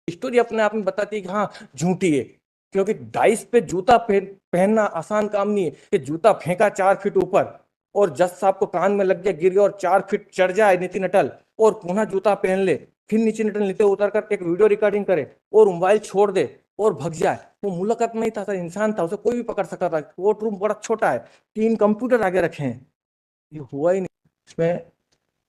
Story अपने आप में बताती है कि हाँ झूठी है, क्योंकि डाइस पे जूता पहनना आसान काम नहीं है कि जूता फेंका 4 फीट ऊपर और जज साहब को कान में लग गया, गिर गया और 4 फीट चढ़ जाए नितिन अटल और पुनः जूता पहन ले, फिर नितिन अटल नीचे उतर कर एक वीडियो रिकॉर्डिंग करे और मोबाइल छोड़ दे और भग जाए। वो मुलाकात नहीं था सर, इंसान था, उसे कोई भी पकड़ सकता था। कोर्ट रूम बड़ा छोटा है, 3 कंप्यूटर आगे रखे हैं, ये हुआ ही नहीं। इसमें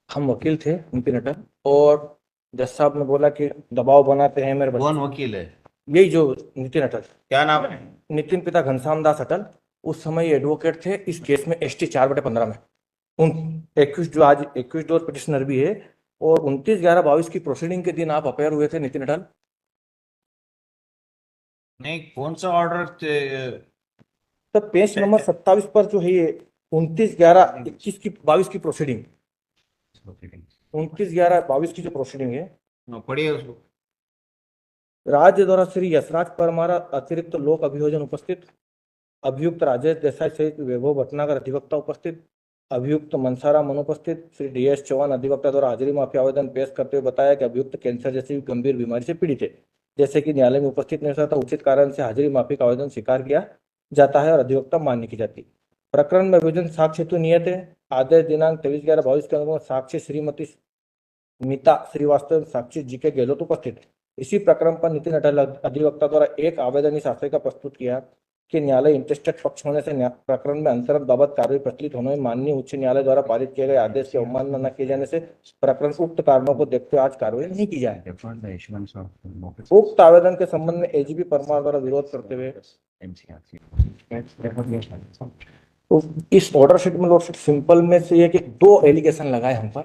हम वकील थे नितिन अटल, और जज साहब ने बोला कि दबाव बनाते हैं मेरे कौन बच्चे। वकील है? यही जो नितिन अटल, क्या नाम है? नितिन पिता घनश्याम दास अटल, उस समय एडवोकेट थे इस केस में ST 4/15 में। उन 21 जो आज 21 डोर पिटिशनर भी है, और 29/11/22 की प्रोसीडिंग के दिन आप अपेयर हुए थे नितिन अटल। नहीं, कौन सा ऑर्डर? तो पेज नंबर 27 पर जो है ये 29/11/21 की 22 की प्रोसीडिंग, 29/11/22 की जो प्रोसीडिंग है, पढ़िए उसको। राज्य द्वारा श्री यशराज परमार अतिरिक्त लोक अभियोजन उपस्थित, अभियुक्त राजेश देसाई सहित वैभव भटनागर अधिवक्ता उपस्थित, अभियुक्त मनसाराम अनुपस्थित। श्री DS चौहान अधिवक्ता द्वारा हाजिरी माफी आवेदन पेश करते हुए बताया कि अभियुक्त कैंसर जैसी गंभीर बीमारी से पीड़ित है, जैसे कि न्यायालय में उपस्थित नहीं था, उचित कारण से हाजिरी माफी का आवेदन स्वीकार किया जाता है और अधिवक्ता मान्य की जाती। प्रकरण में अभियोजन साक्ष्य हेतु नियत है। आदेश दिनांक 23/11/22 के अनुसार साक्ष्य श्रीमती मीता श्रीवास्तव, साक्षी GK गहलोत उपस्थित। इसी प्रकरण पर नितिन अटल अधिवक्ता द्वारा एक आवेदन इस आशय का प्रस्तुत किया कि न्यायालय इंटरेस्टेड पक्ष होने से प्रकरण में अंतरण बाबत कार्रवाई प्रचलित होने में माननीय उच्च न्यायालय द्वारा पारित किए गए आदेश की अवमानना न किए जाने से प्रकरण उक्त कारणों को देखते हुए आज कार्रवाई नहीं की जाए। उक्त आवेदन के संबंध में AGP परमार द्वारा विरोध करते हुए तो इस ऑर्डर शीट में लॉर्ड सिंपल में से ये कि 2 एलिगेशन लगाए हम पर,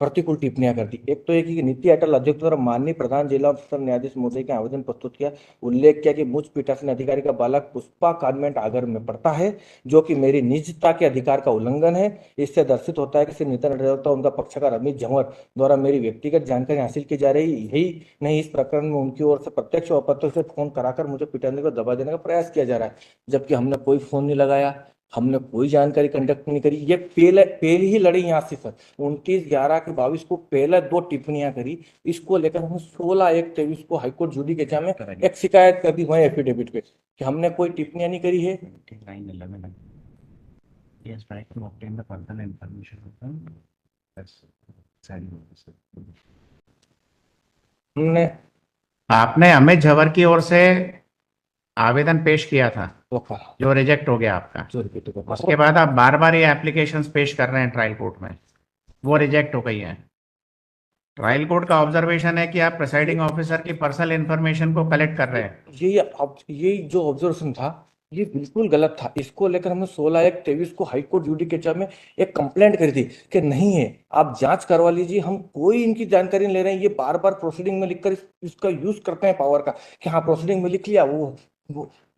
प्रतिकूल टिप्पणियां कर दी। एक तो ये कि नीति अटल अध्यक्ष द्वारा माननीय प्रधान जिला सत्र न्यायाधीश महोदय के आवेदन प्रस्तुत किया, उल्लेख किया कि मुझ पीठासीन अधिकारी का बालक पुष्पा कॉन्वेंट आगर में पढ़ता है, जो कि मेरी निजता के अधिकार का उल्लंघन है। इससे दर्शित होता है कि श्री नितिन अटल उनका पक्षकार अमित झंवर द्वारा मेरी व्यक्तिगत जानकारी हासिल की जा रही, यही नहीं इस प्रकरण में उनकी ओर से प्रत्यक्ष और अप्रत्यक्ष से फोन कराकर मुझे पीटाने को दबा देने का प्रयास किया जा रहा है, जबकि हमने कोई फोन नहीं लगाया, हमने कोई जानकारी कंडक्ट नहीं करी। ये पहले ही लड़ी यहाँ से सर 29/11/22 को पहले 2 टिप्पणियां करी। इसको लेकर हम 16/1/23 को हाईकोर्ट जुडिकेचा में एक शिकायत कर दी वही एफिडेविट पे कि हमने कोई टिप्पणियां नहीं करी है। हमने आपने अमित झंवर की ओर से आवेदन पेश किया था जो रिजेक्ट हो गया आपका, उसके बाद आप बार बार ये एप्लीकेशंस पेश कर रहे हैं ट्रायल कोर्ट में, वो रिजेक्ट हो गई है। ट्रायल कोर्ट का ऑब्जर्वेशन है कि आप प्रिसाइडिंग ऑफिसर की पर्सनल इंफॉर्मेशन को कलेक्ट कर रहे हैं। ये जो ऑब्जर्वेशन था ये बिल्कुल गलत था। इसको लेकर हमने 16/1/23 को हाईकोर्ट जुडिकेचा में एक कंप्लेंट करी थी कि नहीं है, आप जांच करवा लीजिए, हम कोई इनकी जानकारी नहीं ले रहे हैं। ये बार बार प्रोसीडिंग में लिखकर इसका यूज करते हैं पावर का कि हाँ प्रोसीडिंग में लिख लिया, वो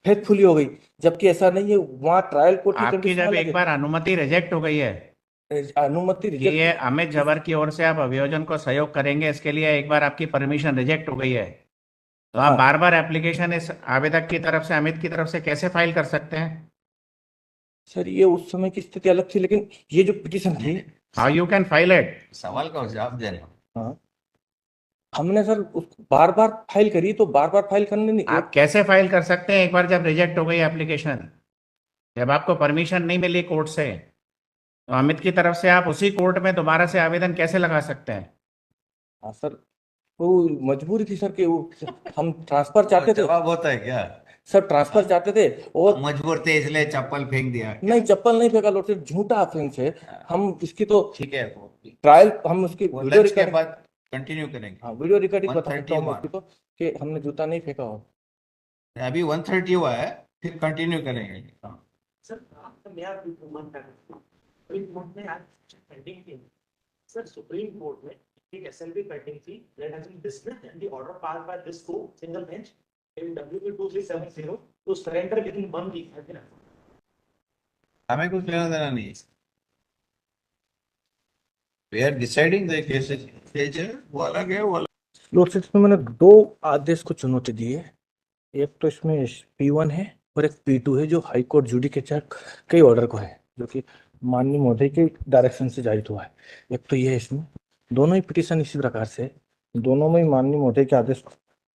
फेथफुली हो गई, जबकि ऐसा नहीं है। वहाँ ट्रायल कोर्ट आपकी जब एक बार अनुमति रिजेक्ट हो गई है, अनुमति कि ये अमित झंवर की ओर से आप अभियोजन को सहयोग करेंगे, इसके लिए एक बार आपकी परमिशन रिजेक्ट हो गई है, तो आप बार बार एप्लीकेशन इस आवेदक की तरफ से, अमित की तरफ से कैसे फाइल कर सकते हैं? सर ये उस समय की स्थिति अलग थी, लेकिन ये जो पिटीशन थी, how you can file it? सवाल का जवाब दे रहे हो। हाँ हमने सर बार बार फाइल करी, तो बार बार फाइल करने नहीं। आप कैसे फाइल कर सकते हैं एक बार जब रिजेक्ट हो गई एप्लीकेशन, जब आपको परमिशन नहीं मिली कोर्ट से, तो अमित की तरफ से आप उसी कोर्ट में दोबारा से आवेदन कैसे लगा सकते हैं? हाँ सर वो मजबूरी थी सर कि वो हम ट्रांसफर चाहते थे। जवाब होता है क्या? सर ट्रांसफर चाहते थे और मजबूर थे इसलिए चप्पल फेंक दिया? नहीं चप्पल नहीं फेंका लौट, झूठा ऑफेंस है। हम इसकी तो ठीक है, ट्रायल हम उसकी वीडियो लंच के रिकॉर्डिंग बाद कंटिन्यू करेंगे। हाँ वीडियो रिकॉर्डिंग बता सकता हूँ 131 उसकी तो कि हमने जूता नहीं फेंका हो। अभी 130 हुआ है, फिर कंटिन्यू करेंगे। सर आपका नया रिमांड है सुप्रीम कोर्ट में आज पेंडिंग थी। सर सुप्रीम कोर्ट में एक SLP पेंडिंग थी that has been dismissed and the order passed by this court single bench in WP 2370 to surrender within 1 week has been approved. हमें कुछ लेना देना नहीं है। We are deciding the cases, वो अलग है, वो अलग। लोकसभा इसमें मैंने 2 आदेश को चुनौती दी है। एक तो इसमें P1 है और एक P2 है जो हाई कोर्ट जुडिकेचर कई ऑर्डर को है, जो कि माननीय महोदय के डायरेक्शन से जारी हुआ है। एक तो ये है, इसमें दोनों ही पिटीशन इसी प्रकार से, दोनों में ही माननीय महोदय के आदेश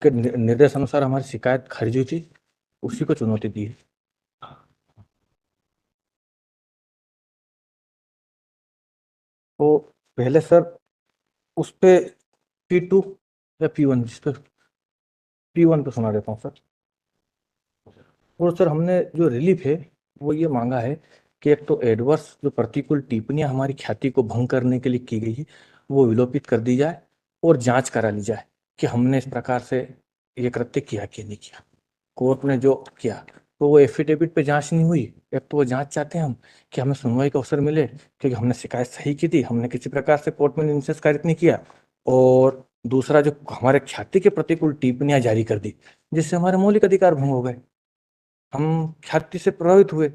के निर्देशानुसार हमारी शिकायत खारिज हुई थी, उसी को चुनौती दी है। तो पहले सर उस पे P2 या P1, जिस पर P1 पे सुना देता हूँ सर। और सर हमने जो रिलीफ है वो ये मांगा है कि एक तो एडवर्स जो प्रतिकूल टिप्पणियां हमारी ख्याति को भंग करने के लिए की गई है वो विलोपित कर दी जाए और जांच करा ली जाए कि हमने इस प्रकार से ये कृत्य किया कि नहीं किया। कोर्ट ने जो किया तो वो एफिडेविट पे जांच नहीं हुई। एक तो वो जांच चाहते हैं हम कि हमें सुनवाई का अवसर मिले, क्योंकि हमने शिकायत सही की थी, हमने किसी प्रकार से कोर्ट में निंदनीय कारित नहीं किया। और दूसरा जो हमारे ख्याति के प्रतिकूल टिप्पणियां जारी कर दी जिससे हमारे मौलिक अधिकार भंग हो गए, हम ख्याति से प्रभावित हुए।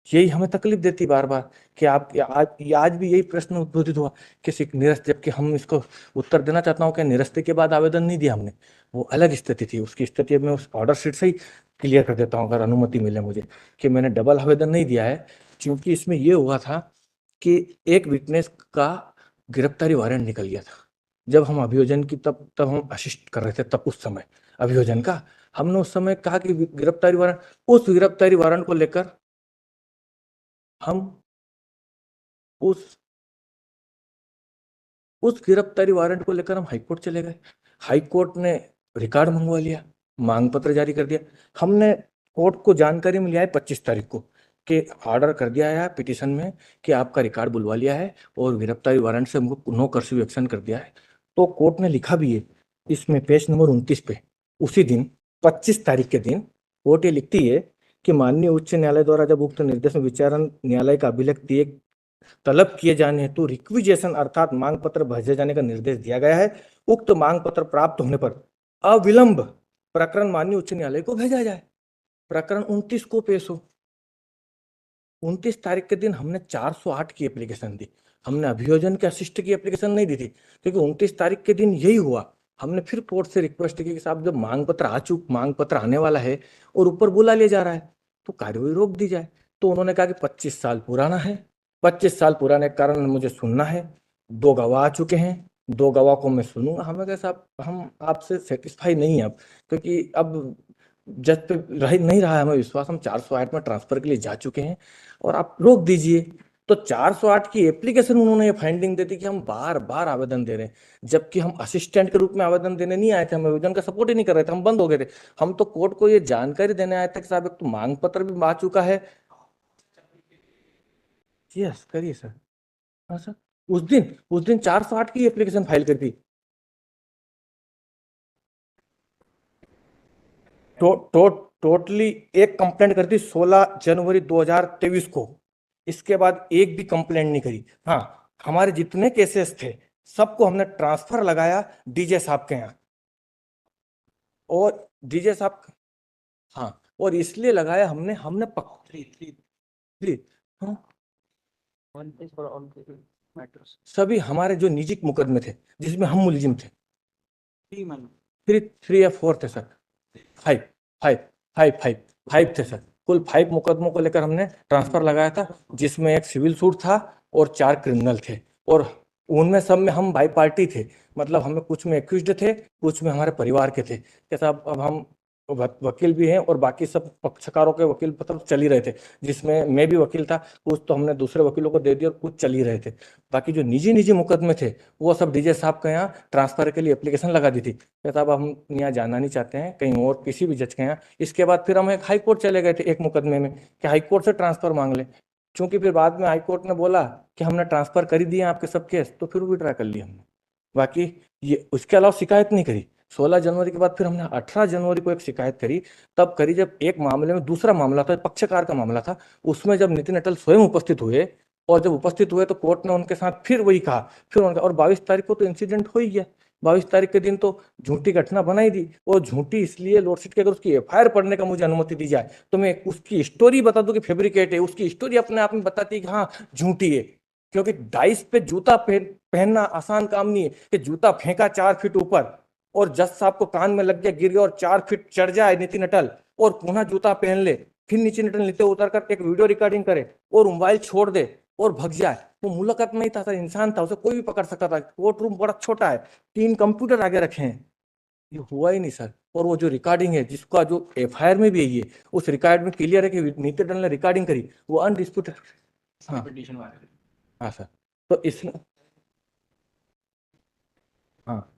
यही हमें तकलीफ देती बार बार कि आप आज भी यही प्रश्न उद्भूत हुआ कि निरस्त, जबकि हम इसको उत्तर देना चाहता हूँ कि निरस्ती के बाद आवेदन नहीं दिया हमने, वो अलग स्थिति थी। उसकी स्थिति मैं उस ऑर्डर शीट से ही क्लियर कर देता हूँ अगर अनुमति मिले मुझे, कि मैंने डबल आवेदन नहीं दिया है। क्योंकि इसमें ये हुआ था कि एक विटनेस का गिरफ्तारी वारंट निकल गया था जब हम अभियोजन की तब हम असिस्ट कर रहे थे, तब उस समय अभियोजन का हमने उस समय कहा कि गिरफ्तारी वारंट, उस गिरफ्तारी वारंट को लेकर हम उस गिरफ्तारी वारंट को लेकर हम हाईकोर्ट चले गए। हाईकोर्ट ने रिकॉर्ड मंगवा लिया, मांग पत्र जारी कर दिया। हमने कोर्ट को जानकारी मिली है 25 तारीख को कि ऑर्डर कर दिया है पिटीशन में कि आपका रिकॉर्ड बुलवा लिया है और गिरफ्तारी वारंट से हमको नो कर्फ्यू एक्शन कर दिया है। तो कोर्ट ने लिखा भी है इसमें पेज नंबर 29 पे, उसी दिन 25 तारीख के दिन कोर्ट ये लिखती है कि माननीय उच्च न्यायालय द्वारा जब उक्त निर्देश में विचारण न्यायालय का अभिलेख दिए तलब किए जाने हेतु रिक्विजेशन अर्थात मांग पत्र भेजे जाने का निर्देश दिया गया है। उक्त मांग पत्र प्राप्त होने पर अविलंब प्रकरण माननीय उच्च न्यायालय को भेजा जाए। प्रकरण 29 को पेश हो। 29 तारीख के दिन हमने 408 की एप्लीकेशन दी, हमने अभियोजन के असिस्ट की एप्लीकेशन नहीं दी थी, क्योंकि 29 तारीख के दिन यही हुआ। हमने फिर कोर्ट से रिक्वेस्ट की कि साहब जब मांग पत्र आने वाला है और ऊपर बुला लिया जा रहा है तो कार्यवाही रोक दी जाए। तो उन्होंने कहा कि 25 साल पुराना है, 25 साल पुराने के कारण मुझे सुनना है, 2 गवाह आ चुके हैं, 2 गवाह को मैं सुनूंगा। हमें कहा साहब हम आपसे सेटिस्फाई नहीं है अब, क्योंकि अब जज पे नहीं रहा है हमें विश्वास, हम 408 में ट्रांसफर के लिए जा चुके हैं और आप रोक दीजिए। तो 408 की एप्लीकेशन उन्होंने ये फाइंडिंग दे दी कि हम बार बार आवेदन दे रहे हैं, जबकि हम असिस्टेंट के रूप में आवेदन देने नहीं आए थे, हम आवेदन का सपोर्ट ही नहीं कर रहे थे, हम बंद हो गए थे। हम तो कोर्ट को ये जानकारी देने आए थे कि साहब एक तो मांग पत्र भी आ चुका है। यस करिए सर। हाँ सर, उस दिन 408 की एप्लीकेशन फाइल कर दी। टोटली एक कंप्लेंट कर दी 16 जनवरी 2023 को। इसके बाद एक भी कंप्लेंट नहीं करी। हाँ, हमारे जितने केसेस थे सबको हमने ट्रांसफर लगाया डीजे साहब के यहाँ, और डीजे साहब, हाँ, और इसलिए लगाया हमने हाँ, सभी हमारे जो निजी मुकदमे थे जिसमें हम मुलजिम थे, 3 या 4 थे सर, 5 थे सर। कुल 5 मुकदमों को लेकर हमने ट्रांसफर लगाया था, जिसमें एक सिविल सूट था और 4 क्रिमिनल थे, और उनमें सब में हम बाई पार्टी थे। मतलब हमें कुछ में एक्यूज्ड थे, कुछ में हमारे परिवार के थे। कैसा अब हम वकील भी हैं और बाकी सब पक्षकारों के वकील पत्र चल ही रहे थे, जिसमें मैं भी वकील था। कुछ तो हमने दूसरे वकीलों को दे दिया और कुछ चल ही रहे थे। बाकी जो निजी मुकदमे थे वो सब डीजे साहब के यहाँ ट्रांसफर के लिए एप्लीकेशन लगा दी थी। साहब हम यहाँ जाना नहीं चाहते हैं कहीं और किसी भी जज के यहाँ। इसके बाद फिर हम एक हाई कोर्ट चले गए थे एक मुकदमे में कि हाई कोर्ट से ट्रांसफर मांग ले। चूंकि फिर बाद में हाई कोर्ट ने बोला कि हमने ट्रांसफर कर ही दिए आपके सब केस, तो फिर विड्रा कर लिया हमने। बाकी ये उसके अलावा शिकायत नहीं करी। 16 जनवरी के बाद फिर हमने 18 जनवरी को एक शिकायत करी, तब करी जब एक मामले में, दूसरा मामला था, पक्षकार का मामला था, उसमें जब नितिन अटल स्वयं उपस्थित हुए, और जब उपस्थित हुए तो कोर्ट ने उनके साथ फिर वही कहा, फिर उनका, और 22 तारीख को तो इंसिडेंट हो ही गया। 22 तारीख के दिन तो झूठी घटना बनाई दी, और झूठी इसलिए लोडशीट की अगर उसकी एफआईआर पढ़ने का मुझे अनुमति दी जाए तो मैं उसकी स्टोरी बता दूं कि फैब्रिकेट है, उसकी स्टोरी अपने आप में बताती है कि हाँ झूठी है। क्योंकि डाइस पे जूता पहनना आसान काम नहीं है कि जूता फेंका 4 फीट ऊपर और जज साहब को कान में लग गया, गिर गया और 4 फीट चढ़ जाए नितिन अटल, और पुनः जूता पहन ले, फिर नितिन अटल नीचे उतर कर एक वीडियो रिकॉर्डिंग करे और मोबाइल छोड़ दे और भग जाए। वो मुलाकात नहीं था सर, इंसान था, उसे कोई भी पकड़ सकता था। कोर्ट रूम बड़ा छोटा है, 3 कंप्यूटर आगे रखे हैं, ये हुआ ही नहीं सर। और वो जो रिकॉर्डिंग है जिसका जो एफआईआर में भी है, ये उस रिकॉर्ड में क्लियर है कि नीति दंड ने रिकॉर्डिंग करी, वो अनडिस्प्यूटेड। हाँ हाँ सर। तो इसमें, हाँ,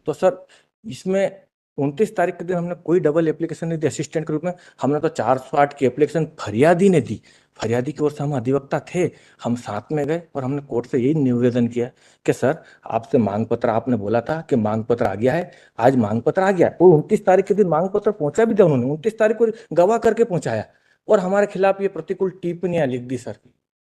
तो सर इसमें 29 तारीख के दिन हमने कोई डबल एप्लीकेशन नहीं दी असिस्टेंट के रूप में। हमने तो 408 की एप्लीकेशन फरियादी ने दी। फरियादी की ओर से हम अधिवक्ता थे, हम साथ में गए और हमने कोर्ट से यही निवेदन किया कि सर आपसे मांग पत्र, आपने बोला था कि मांग पत्र आ गया है, आज मांग पत्र आ गया। वो 29 तारीख के दिन मांग पत्र पहुंचा भी था उन्होंने, 29 तारीख को गवाह करके पहुंचाया और हमारे खिलाफ ये प्रतिकूल टिप्पणियां लिख दी सर।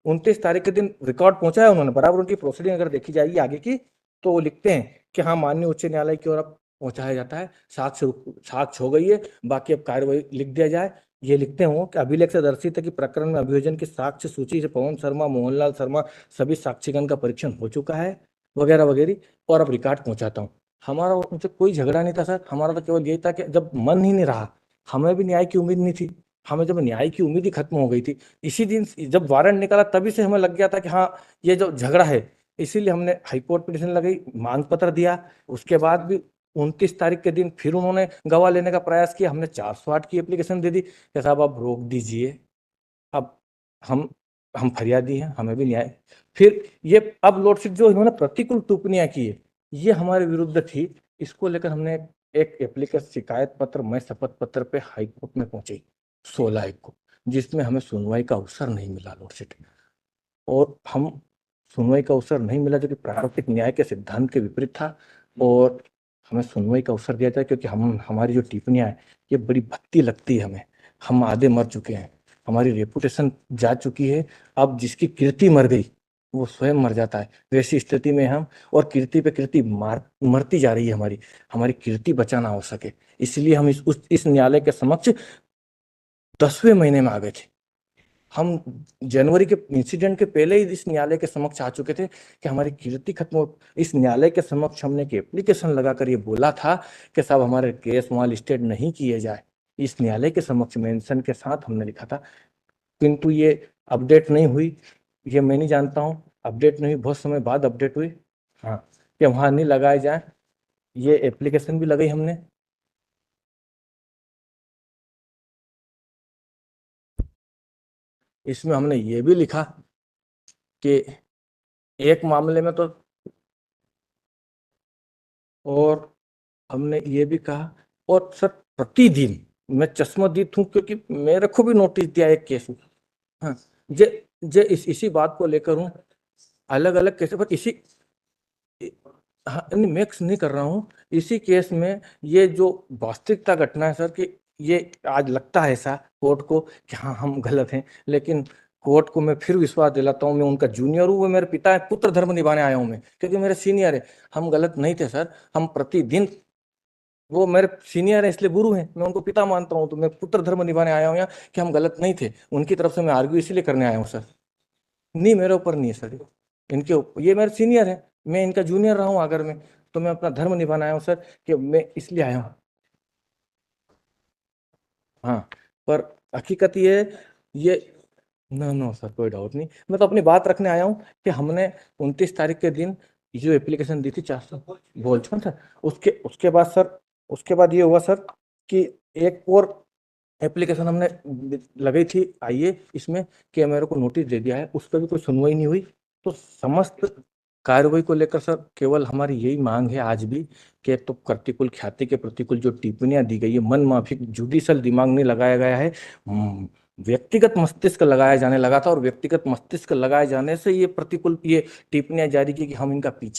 29 तारीख के दिन रिकॉर्ड पहुंचाया उन्होंने, बराबर उनकी प्रोसीडिंग अगर देखी जाएगी आगे की, तो वो लिखते हैं कि हाँ माननीय उच्च न्यायालय की ओर अब पहुंचाया जाता है, साक्ष्य हो गई है, बाकी अब कार्यवाही लिख दिया जाए। ये लिखते हो कि अभिलेख से दर्शित है कि प्रकरण में अभियोजन की साक्ष्य सूची से पवन शर्मा, मोहनलाल शर्मा सभी साक्षीगण का परीक्षण हो चुका है, वगैरह वगैरह, और अब रिकॉर्ड पहुंचाता हूँ। हमारा उनसे कोई झगड़ा नहीं था सर, हमारा तो केवल यही था कि जब मन ही नहीं रहा, हमें भी न्याय की उम्मीद नहीं थी, हमें जब न्याय की उम्मीद ही खत्म हो गई थी, इसी दिन जब वारंट निकला तभी से हमें लग गया था कि हाँ ये जो झगड़ा है, इसीलिए हमने हाईकोर्ट पिटिशन लगाई, मांग पत्र दिया। उसके बाद भी 29 तारीख के दिन फिर उन्होंने गवाह लेने का प्रयास किया, हमने 408 की एप्लीकेशन दे दी कि साहब आप रोक दीजिए, अब हम हम फरियादी हैं, हमें भी न्याय। फिर ये अब लोडशीट जो इन्होंने प्रतिकूल टिप्पणियां की है, ये हमारे विरुद्ध थी। इसको लेकर हमने एक एप्लीकेशन शिकायत पत्र मैं शपथ पत्र पे हाईकोर्ट में पहुंची 16 को, जिसमें हमें सुनवाई का अवसर नहीं मिला लोडशीट। और हम सुनवाई का अवसर नहीं मिला जो कि प्राकृतिक न्याय के सिद्धांत के विपरीत था। और हमें सुनवाई का अवसर दिया जाए क्योंकि हमारी जो टिप्पणियां हैं ये बड़ी भद्दी लगती है हमें। हम आधे मर चुके हैं, हमारी रेपुटेशन जा चुकी है। अब जिसकी कीर्ति मर गई वो स्वयं मर जाता है, वैसी स्थिति में हम, और कीर्ति पे कीर्ति मरती जा रही है हमारी, हमारी कीर्ति बचाना हो सके, इसलिए हम इस न्यायालय के समक्ष 10वें महीने में आ गए थे। हम जनवरी के इंसिडेंट के पहले ही इस न्यायालय के समक्ष आ चुके थे कि हमारी कीर्ति खत्म हो। इस न्यायालय के समक्ष हमने एक एप्लीकेशन लगाकर ये बोला था कि साहब हमारे केस वहां लिस्टेड नहीं किए जाए, इस न्यायालय के समक्ष मेंशन के साथ हमने लिखा था, किंतु ये अपडेट नहीं हुई। ये मैं नहीं जानता हूँ, अपडेट नहीं हुई, बहुत समय बाद अपडेट हुई, हाँ, कि वहां नहीं लगाए जाए। ये एप्लीकेशन भी लगाई हमने। इसमें हमने ये भी लिखा कि एक मामले में तो, और हमने ये भी कहा, और सर प्रतिदिन मैं चश्मदीद हूँ क्योंकि मेरे को भी नोटिस दिया एक केस में। हाँ, जे इसी बात को लेकर हूँ, अलग अलग केस पर इसी, हाँ नहीं मिक्स नहीं कर रहा हूँ, इसी केस में ये जो वास्तविकता घटना है सर, कि ये आज लगता है ऐसा कोर्ट को कि हाँ हम गलत हैं, लेकिन कोर्ट को मैं फिर विश्वास दिलाता हूँ, मैं उनका जूनियर हूँ, वो मेरे पिता है, पुत्र धर्म निभाने आया हूँ मैं, क्योंकि मेरे सीनियर है। हम गलत नहीं थे सर, हम प्रतिदिन, वो मेरे सीनियर है इसलिए गुरु हैं, मैं उनको पिता मानता हूँ, तो मैं पुत्र धर्म निभाने आया हूँ यहाँ कि हम गलत नहीं थे। उनकी तरफ से मैं आर्ग्यू इसीलिए करने आया हूँ सर, नहीं मेरे ऊपर नहीं है सर, इनके ऊपर, ये मेरे सीनियर है, मैं इनका जूनियर रहा हूँ अगर मैं, तो मैं अपना धर्म निभाने आया हूँ सर, कि मैं इसलिए आया हूँ। हाँ, पर हकीकत ये नो नो सर कोई डाउट नहीं, मैं तो अपनी बात रखने आया हूँ कि हमने 29 तारीख के दिन जो एप्लीकेशन दी थी 400 बोल चुका सर। उसके बाद सर, उसके बाद ये हुआ सर कि एक और एप्लीकेशन हमने लगाई थी आइए इसमें, कि मेरे को नोटिस दे दिया है, उस पर भी कोई सुनवाई नहीं हुई। तो समस्त कार्रवाई को लेकर सर केवल हमारी यही मांग है आज भी कि तो प्रतिकूल ख्याति के प्रतिकूल जो टिप्पणियां दी गई है, मन माफिक जुडिशल दिमाग नहीं लगाया गया है, व्यक्तिगत मस्तिष्क लगाया जाने लगा था, और व्यक्तिगत मस्तिष्क लगाए जाने से ये प्रतिकूल ये टिप्पणियां जारी की कि हम इनका पीछा